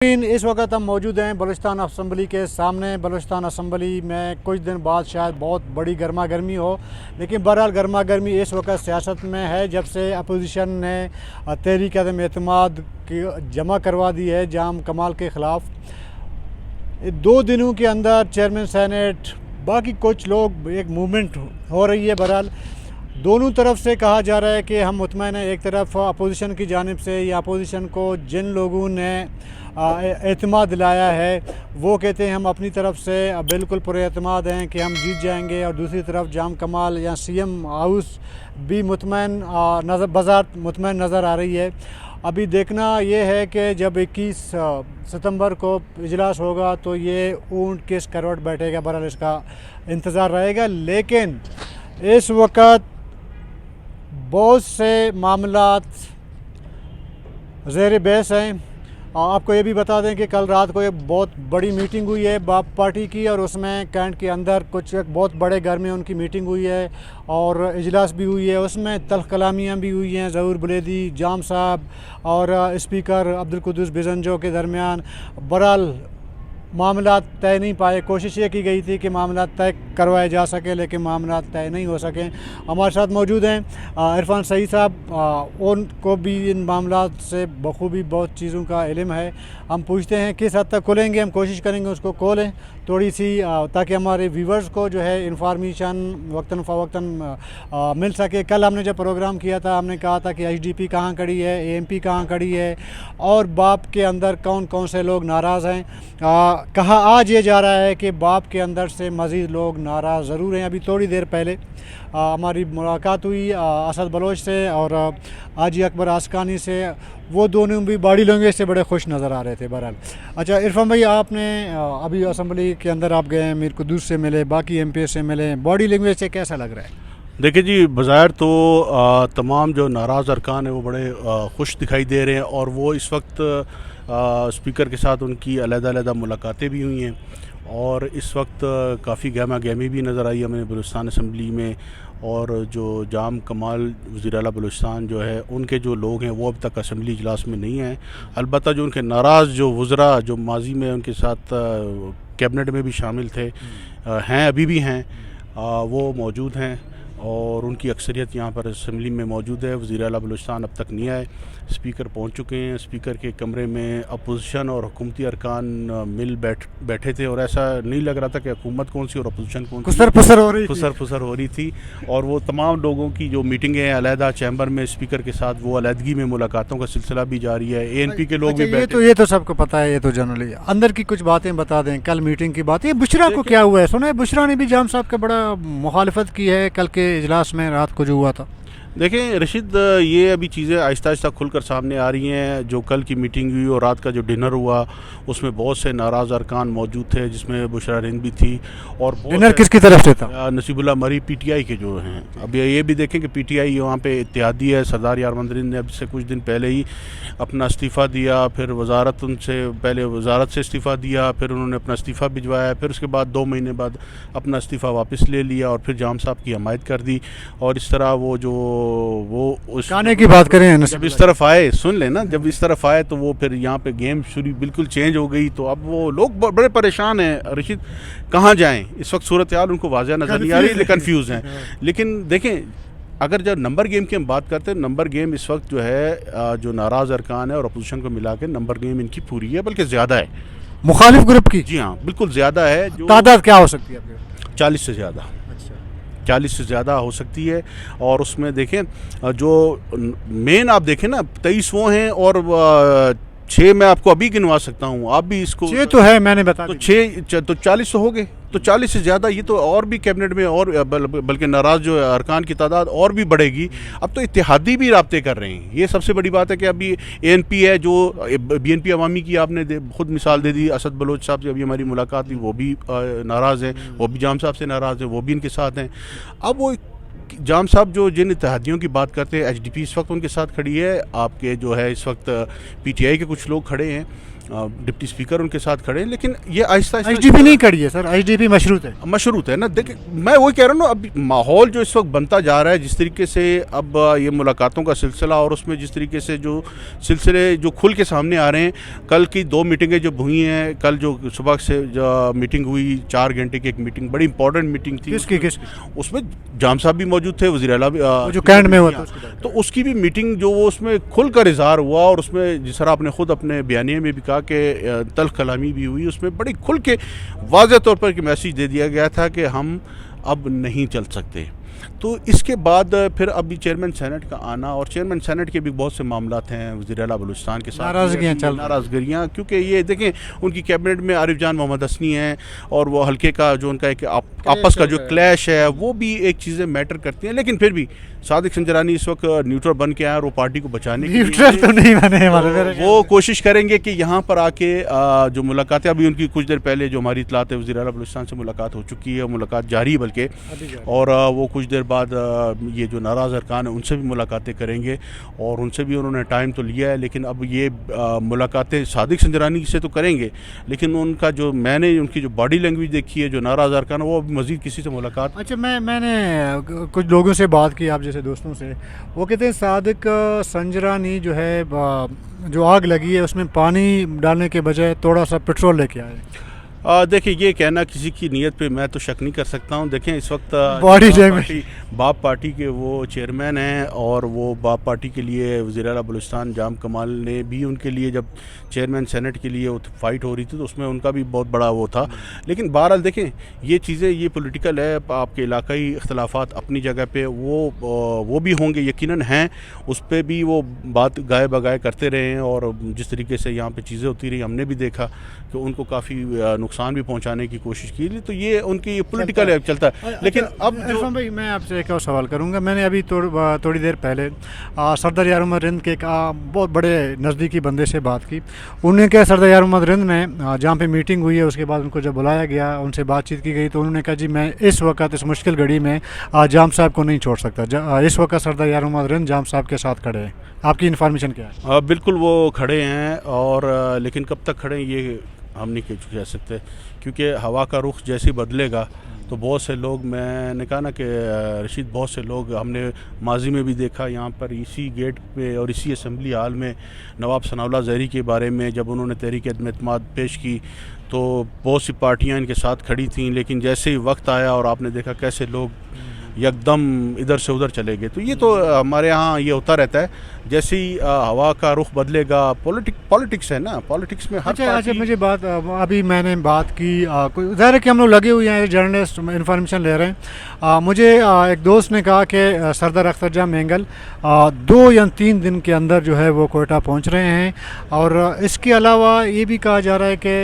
इस वक्त हम मौजूद हैं बलूचिस्तान असम्बली के सामने। बलूचिस्तान असम्बली में कुछ दिन बाद शायद बहुत बड़ी गर्मा गर्मी हो, लेकिन बहरहाल गर्मा गर्मी इस वक्त सियासत में है जब से अपोजिशन ने तहरीक एतमाद की जमा करवा दी है जाम कमाल के ख़िलाफ़। 2 दिनों के अंदर चेयरमैन सेनेट बाकी कुछ लोग एक मूवमेंट हो रही है। बहरहाल दोनों तरफ से कहा जा रहा है कि हम मुतमईन हैं। एक तरफ अपोजिशन की जानिब से या अपोजिशन को जिन लोगों ने एतमाद दिलाया है वो कहते हैं हम अपनी तरफ से बिल्कुल पुरएतमाद हैं कि हम जीत जाएंगे, और दूसरी तरफ जाम कमाल या सीएम हाउस भी मुतमईन बज़ात मुतमईन नज़र आ रही है। अभी देखना ये है कि जब 21 सितंबर को इजलास होगा तो ये ऊंट किस करवट बैठेगा, बहरहाल इसका इंतज़ार रहेगा। लेकिन इस वक्त बहुत से मामलात ज़ेर बहस हैं। आपको ये भी बता दें कि कल रात को एक बहुत बड़ी मीटिंग हुई है बाप पार्टी की, और उसमें कैंट के अंदर कुछ एक बहुत बड़े घर में उनकी मीटिंग हुई है और इजलास भी हुई है। उसमें तल्ख कलामियाँ भी हुई हैं ज़हूर बुलेदी, जाम साहब और स्पीकर अब्दुल कुद्दूस बिजंजो के दरमियान। बहरहाल मामला तय नहीं पाए। कोशिश ये की गई थी कि मामला तय करवाए जा सके, लेकिन मामला तय नहीं हो सके। हमारे साथ मौजूद हैं इरफान सईद साहब, उनको भी इन मामला से बखूबी बहुत चीज़ों का इल्म है। हम पूछते हैं किस हद तक खुलेंगे, हम कोशिश करेंगे उसको खोलें थोड़ी सी, ताकि हमारे व्यूवर्स को जो है इंफॉर्मेशन वक्तन फ़वक्तन मिल सके। कल हमने जब प्रोग्राम किया था हमने कहा था कि एचडीपी कहाँ खड़ी है, एएमपी कहाँ खड़ी है, और बाप के अंदर कौन कौन से लोग नाराज़ हैं। कहा आज ये जा रहा है कि बाप के अंदर से मज़ीद लोग नाराज़ ज़रूर हैं। अभी थोड़ी देर पहले हमारी मुलाकात हुई असद बलोच से और हाजी अकबर आसकानी से। वो दोनों भी बॉडी लैंग्वेज से बड़े खुश नज़र आ रहे थे। बहरहाल अच्छा इरफान भाई, आपने अभी असम्बली के अंदर आप गए, मीर कुद्दूस से मिले, बाकी एमपी से मिले, बॉडी लैंग्वेज से कैसा लग रहा है? देखिए जी, बज़ाहिर तो तमाम जो नाराज़ अरकान हैं वो बड़े खुश दिखाई दे रहे हैं, और वो इस वक्त स्पीकर के साथ उनकी अलग-अलग मुलाकातें भी हुई हैं, और इस वक्त काफ़ी गहमा गहमी भी नज़र आई हमें बलूचिस्तान असम्बली में। और जो जाम कमाल वज़ीर आला बलूचिस्तान जो है उनके जो लोग हैं वो अब तक असम्बली इजलास में नहीं हैं। अलबत्ता जो उनके नाराज़ जो वज़रा जो माजी में उनके साथ कैबिनेट में भी शामिल थे हैं, अभी भी हैं, वो मौजूद हैं, और उनकी अक्सरियत यहाँ पर असम्बली में मौजूद है। वज़ीर आला बलूचिस्तान अब तक नहीं आए, स्पीकर पहुँच चुके हैं। स्पीकर के कमरे में अपोजिशन और हुकूमती अरकान मिल बैठे थे, और ऐसा नहीं लग रहा था कि हुकूमत कौन सी और अपोजिशन कौन सी, फुसर फुसर हो रही थी। और वो तमाम लोगों की जो मीटिंगें हैं अलहदा चैम्बर में स्पीकर के साथ, वो अलहदगी में मुलाकातों का सिलसिला भी जारी है। एएनपी के लोग भी बैठे। ये तो सबको पता है, ये तो जनरली अंदर की कुछ बातें बता दें। कल मीटिंग की बात, ये बुशरा को क्या हुआ है? सुना है बुशरा ने भी जाम साहब का बड़ा मुखालफत की है कल के इजलास में, रात को जो हुआ था। देखें रशीद, ये अभी चीज़ें आहिस्ता आहिस्ता खुलकर सामने आ रही हैं। जो कल की मीटिंग हुई और रात का जो डिनर हुआ उसमें बहुत से नाराज़ अरकान मौजूद थे, जिसमें बुशरा हिंद भी थी। और डिनर किसकी तरफ से था? नसीबुल्लाह मरी पीटीआई के जो हैं। अब ये भी देखें कि पीटीआई वहाँ पे इत्तेहादी है। सरदार यार मंदरिन ने अब से कुछ दिन पहले ही अपना इस्तीफ़ा दिया, फिर वजारत उनसे पहले वजारत से इस्तीफ़ा दिया, फिर उन्होंने अपना इस्तीफ़ा भिजवाया, फिर उसके बाद 2 महीने बाद अपना इस्तीफ़ा वापस ले लिया, और फिर जाम साहब की हमायत कर दी। और इस तरह वो उस गाने की बात करें, जब इस तरफ आए, सुन लेना, जब इस तरफ आए तो वो फिर यहाँ पे गेम शुरू बिल्कुल चेंज हो गई। तो अब वो लोग बड़े परेशान हैं रशीद, कहाँ जाएं इस वक्त। सूरत हाल उनको वाज़ह नज़र नहीं आ रही, कन्फ्यूज़ हैं। लेकिन देखें, अगर जब नंबर गेम की हम बात करते हैं, नंबर गेम इस वक्त जो है जो नाराज़ अरकान है और अपोजिशन को मिला के नंबर गेम इनकी पूरी है, बल्कि ज़्यादा है मुखालिफ ग्रुप की। जी हाँ, बिल्कुल ज़्यादा है। तादाद क्या हो सकती है? 40 से ज़्यादा, 40 से ज़्यादा हो सकती है। और उसमें देखें जो मेन आप देखें ना, 23 वो हैं, और 6 मैं आपको अभी गिनवा सकता हूँ, आप भी इसको 6 तो है, मैंने बता तो 6 तो 40 तो हो गए, तो 40 से ज़्यादा ये तो और भी कैबिनेट में, और बल्कि नाराज़ जो अरकान की तादाद और भी बढ़ेगी। अब तो इत्तेहादी भी राब्ते कर रहे हैं। ये सबसे बड़ी बात है कि अभी एएनपी है, जो बीएनपी अवामी की आपने खुद मिसाल दे दी। असद बलोच साहब से अभी हमारी मुलाकात हुई, वो भी नाराज़ हैं, वो भी जाम साहब से नाराज़ हैं, वो भी इनके साथ हैं। अब वो जाम साहब जो जिन इत्तेहादियों की बात करते हैं, एचडीपी इस वक्त उनके साथ खड़ी है, आपके जो है इस वक्त पीटीआई के कुछ लोग खड़े हैं, डिप्टी स्पीकर उनके साथ खड़े हैं, लेकिन ये आहिस्ता आहिस्ता एचडीपी नहीं खड़ी है सर, एचडीपी मशरूत है। मशरूत है ना। देखिए मैं वही कह रहा हूँ ना, अब माहौल जो इस वक्त बनता जा रहा है, जिस तरीके से अब ये मुलाकातों का सिलसिला और उसमें जिस तरीके से जो सिलसिले जो खुल के सामने आ रहे हैं, कल की 2 मीटिंगें जो हुई हैं, कल जो सुबह से जो मीटिंग हुई 4 घंटे की एक मीटिंग, बड़ी इंपॉर्टेंट मीटिंग थी। किसकी? उसमें जाम साहब भी मौजूद थे, वज़ीर आला भी जो कैंट में हुआ था, तो उसकी भी मीटिंग जो वो उसमें खुलकर इजहार हुआ, और उसमें जिस तरह आपने खुद अपने बयानिए में भी कहा कि तल्ख कलामी भी हुई, उसमें बड़ी खुल के वाज़ेह तौर पर एक मैसेज दे दिया गया था कि हम अब नहीं चल सकते। तो इसके बाद फिर अभी चेयरमैन सेनेट का आना, और चेयरमैन सेनेट के भी बहुत से मामलात हैं वज़ीर आला बलूचिस्तान के साथ, नाराज़गियाँ, क्योंकि ये देखें उनकी कैबिनेट में आरिफ जान मोहम्मद हसनी हैं, और वो हल्के का जो उनका एक आपस का जो क्लैश है वो भी एक चीज़ें मैटर करती हैं। लेकिन फिर भी सादिक संजरानी इस वक्त न्यूट्रल बन के आए और वो पार्टी को बचाने के न्यूट्रल तो नहीं बने हमारे, वो कोशिश करेंगे कि यहाँ पर आके जो मुलाकातें, अभी उनकी कुछ देर पहले जो हमारी इतलात है वज़ीर आला बलूचिस्तान से मुलाकात हो चुकी है, मुलाकात जारी बल्कि, और वो कुछ देर बाद ये जो नाराज़ अरकान है उनसे भी मुलाकातें करेंगे, और उनसे भी उन्होंने टाइम तो लिया है। लेकिन अब ये मुलाकातें सादिक संजरानी से तो करेंगे, लेकिन उनका जो मैंने उनकी जो बॉडी लैंग्वेज देखी है, जो नाराज़ अरकान, वो मज़ीद किसी से मुलाकात। अच्छा, मैंने कुछ लोगों से बात की, आप जैसे दोस्तों से, वो कहते हैं सादिक संजरानी जो है जो आग लगी है उसमें पानी डालने के बजाय थोड़ा सा पेट्रोल लेके आए। देखिए ये कहना किसी की नीयत पे मैं तो शक नहीं कर सकता हूँ। देखें इस वक्त बाप पार्टी के वो चेयरमैन हैं, और वो बाप पार्टी के लिए वज़ीर आला बलूचिस्तान जाम कमाल ने भी उनके लिए, जब चेयरमैन सेनेट के लिए फ़ाइट हो रही थी तो उसमें उनका भी बहुत बड़ा वो था। लेकिन बहरहाल देखें ये चीज़ें, ये पॉलिटिकल है, आपके इलाकाई इख्तलाफात अपनी जगह पे वो भी होंगे, यकीनन हैं, उस पर भी वो बात गाए बगाए करते रहे हैं, और जिस तरीके से यहाँ पे चीज़ें होती रही हमने भी देखा कि उनको काफ़ी नुकसान भी पहुँचाने की कोशिश की, तो ये उनकी पॉलिटिकल है, चलता है। लेकिन अब इरफान भाई मैं आपसे एक और सवाल करूँगा। मैंने अभी थोड़ी देर पहले सरदार यार मोहम्मद रिंद के एक बहुत बड़े नज़दीकी बंदे से बात की। उन्होंने कहा सरदार यार मोहम्मद रिंद ने जहाँ पे मीटिंग हुई है उसके बाद उनको जब बुलाया गया, उनसे बातचीत की गई, तो उन्होंने कहा जी मैं इस वक्त इस मुश्किल घड़ी में जाम साहब को नहीं छोड़ सकता। इस वक्त सरदार यार मोहम्मद रिंद जाम साहब के साथ खड़े हैं। आपकी इन्फॉर्मेशन क्या है? बिल्कुल वो खड़े हैं, और लेकिन कब तक खड़े हैं ये हम नहीं कह सकते, क्योंकि हवा का रुख जैसे ही बदलेगा तो बहुत से लोग, मैंने कहा ना कि रशीद, बहुत से लोग हमने माजी में भी देखा यहाँ पर इसी गेट पे और इसी असम्बली हाल में नवाब सनाउल्लाह ज़हरी के बारे में जब उन्होंने तहरीक एतमाद पेश की तो बहुत सी पार्टियाँ इनके साथ खड़ी थीं, लेकिन जैसे ही वक्त आया और आपने देखा कैसे लोग एकदम इधर से उधर चले गए। तो ये तो हमारे यहाँ ये होता रहता है, जैसे ही हवा का रुख बदलेगा, पॉलिटिक्स है ना, पॉलिटिक्स में हर अच्छा मुझे बात, अभी मैंने बात की, ज़ाहिर है कि हम लोग लगे हुए हैं, जर्नलिस्ट इन्फॉर्मेशन ले रहे हैं। मुझे एक दोस्त ने कहा कि सरदार अख्तर जाह मेंगल 2 या 3 दिन के अंदर जो है वो कोयटा पहुँच रहे हैं, और इसके अलावा ये भी कहा जा रहा है कि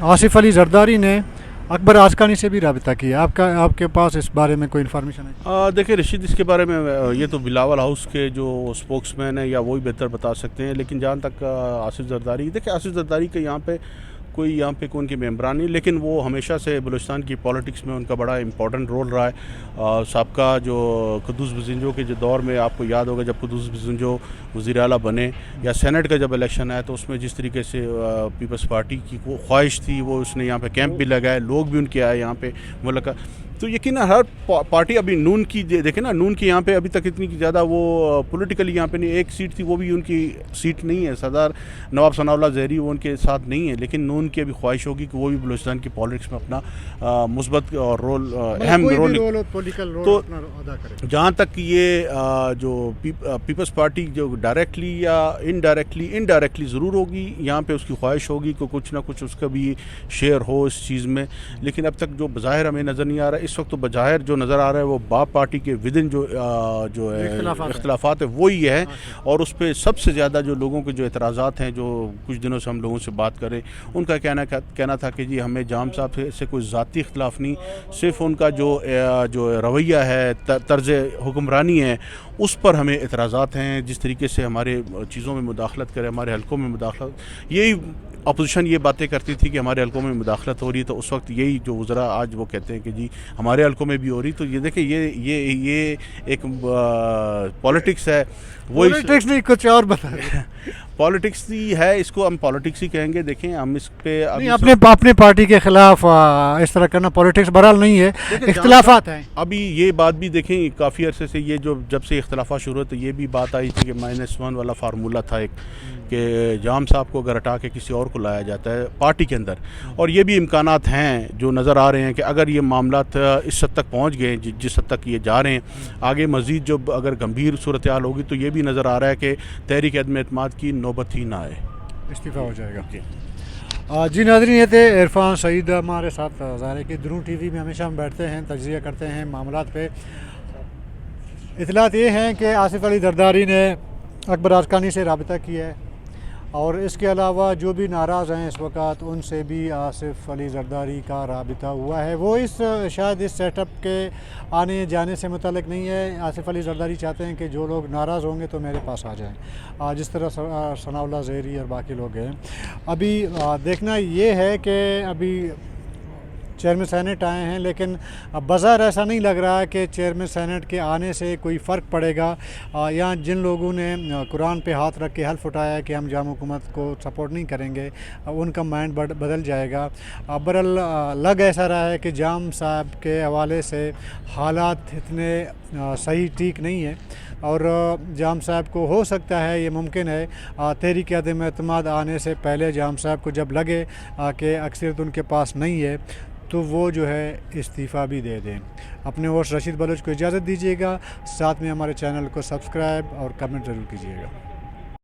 आसिफ अली जरदारी ने अकबर आसकानी से भी रब्ता किया। आपके पास इस बारे में कोई इन्फॉर्मेशन है? देखिए रशीद, इसके बारे में ये तो बिलावल हाउस के जो स्पोक्समैन है या वही बेहतर बता सकते हैं, लेकिन जहाँ तक आसिफ जरदारी, देखिए आसिफ जरदारी के यहाँ पे कोई उनके मेम्बरान नहीं, लेकिन वो हमेशा से बलूचिस्तान की पॉलिटिक्स में उनका बड़ा इंपॉर्टेंट रोल रहा है। सबका जो कुद्दूस बिज़ंजो के जो दौर में आपको याद होगा, जब कुद्दूस बिज़ंजो वज़ीर आला बने, या सेनेट का जब इलेक्शन आया तो उसमें जिस तरीके से पीपल्स पार्टी की वो ख्वाहिश थी, वो उसने यहाँ पे कैंप भी लगाए, लोग भी उनके आए यहाँ पे मुलाकात। तो यकीन हर पार्टी, अभी नून की देखें ना, नून की यहाँ पे अभी तक इतनी ज़्यादा वो पॉलिटिकली यहाँ पे नहीं, एक सीट थी वो भी उनकी सीट नहीं है, सरदार नवाब सनाउल्लाह ज़हरी वो उनके साथ नहीं है, लेकिन नून की अभी ख्वाहिश होगी कि वो भी बलूचिस्तान की पॉलिटिक्स में अपना मुस्बत और रोल, अहम रोल तो अदा करें। जहाँ तक ये जो पीपल्स पार्टी जो डायरेक्टली या इनडायरेक्टली ज़रूर होगी, यहाँ पे उसकी ख्वाहिश होगी कि कुछ ना कुछ उसका भी शेयर हो इस चीज़ में, लेकिन अब तक जो बज़ाहिर हमें नज़र नहीं आ रहा है। इस वक्त तो बज़ाहिर जो नज़र आ रहा है वो बाप पार्टी के विदिन जो है इख्तलाफात है वही है, और उस पर सबसे ज़्यादा जो लोगों के जो एतराज़ात हैं, जो कुछ दिनों से हम लोगों से बात करें, उनका कहना था कि जी हमें जाम साहब से कोई ज़ाती इख्तलाफ नहीं, सिर्फ उनका जो रवैया है, तर्ज़ हुक्मरानी है, उस पर हमें एतराज़ात हैं, जिस तरीके से हमारे चीज़ों में मुदाखलत करे, हमारे हलकों में मुदाखलत, यही अपोजिशन ये बातें करती थी कि हमारे हलकों में मुदाखलत हो रही है, तो उस वक्त यही जो वज़रा आज वो कहते हैं कि जी हमारे हलकों में भी हो रही, तो ये देखें ये एक पॉलिटिक्स है। वो पॉलिटिक्स नहीं, कुछ और बता रहे पॉलिटिक्स ही है, इसको हम पॉलिटिक्स ही कहेंगे। देखें हम इस पे नहीं, अपने पार्टी के खिलाफ इस तरह करना पॉलिटिक्स बहरहाल नहीं है, इख्तिलाफात हैं। अभी ये बात भी देखें, काफ़ी अरसे से ये जो जब से इख्तिलाफा शुरू हुए तो ये भी बात आई थी कि -1 वाला फार्मूला था एक, कि जाम साहब को अगर हटा के किसी और को लाया जाता है पार्टी के अंदर, और ये भी इम्कानात हैं जो नज़र आ रहे हैं कि अगर ये मामलात इस हद तक पहुँच गए जिस हद तक ये जा रहे हैं, आगे मज़ीद जो अगर गंभीर सूरत हाल होगी तो ये भी नज़र आ रहा है कि तहरीक अदम एतमाद की नौबत ही ना आए, इस्तीफ़ा हो जाएगा। जी नाज़रीन, ये थे इरफान सईद हमारे साथ। ज़ाहिर है कि द्रू टीवी में हमेशा हम बैठते हैं, तज्ज़िया करते हैं मामलात पे। इतलात ये हैं कि आसिफ़ अली ज़रदारी ने अकबर आरकानी से रब्ता किया है, और इसके अलावा जो भी नाराज़ हैं इस वक्त उनसे भी आसिफ़ अली ज़रदारी का रब्ता हुआ है। वो शायद इस सेटअप के आने जाने से मुतल्लिक़ नहीं है। आसिफ़ अली ज़रदारी चाहते हैं कि जो लोग नाराज़ होंगे तो मेरे पास आ जाएं, जिस तरह सनाउल्लाह ज़हरी और बाकी लोग हैं। अभी देखना ये है कि अभी चेयरमैन सेनेट आए हैं, लेकिन बाज़ार ऐसा नहीं लग रहा है कि चेयरमैन सेनेट के आने से कोई फ़र्क पड़ेगा। यहाँ जिन लोगों ने कुरान पे हाथ रख के हल्फ उठाया है कि हम जाम हुकूमत को सपोर्ट नहीं करेंगे, उनका माइंड बदल जाएगा। बहरहाल लग ऐसा रहा है कि जाम साहब के हवाले से हालात इतने सही ठीक नहीं है, और जाम साहब को हो सकता है, ये मुमकिन है, तहरीक अदम एतमाद आने से पहले जाम साहब को जब लगे कि अक्सरियत उनके पास नहीं है तो वो जो है इस्तीफ़ा भी दे दें। अपने होस्ट रशीद बलोच को इजाज़त दीजिएगा, साथ में हमारे चैनल को सब्सक्राइब और कमेंट ज़रूर कीजिएगा।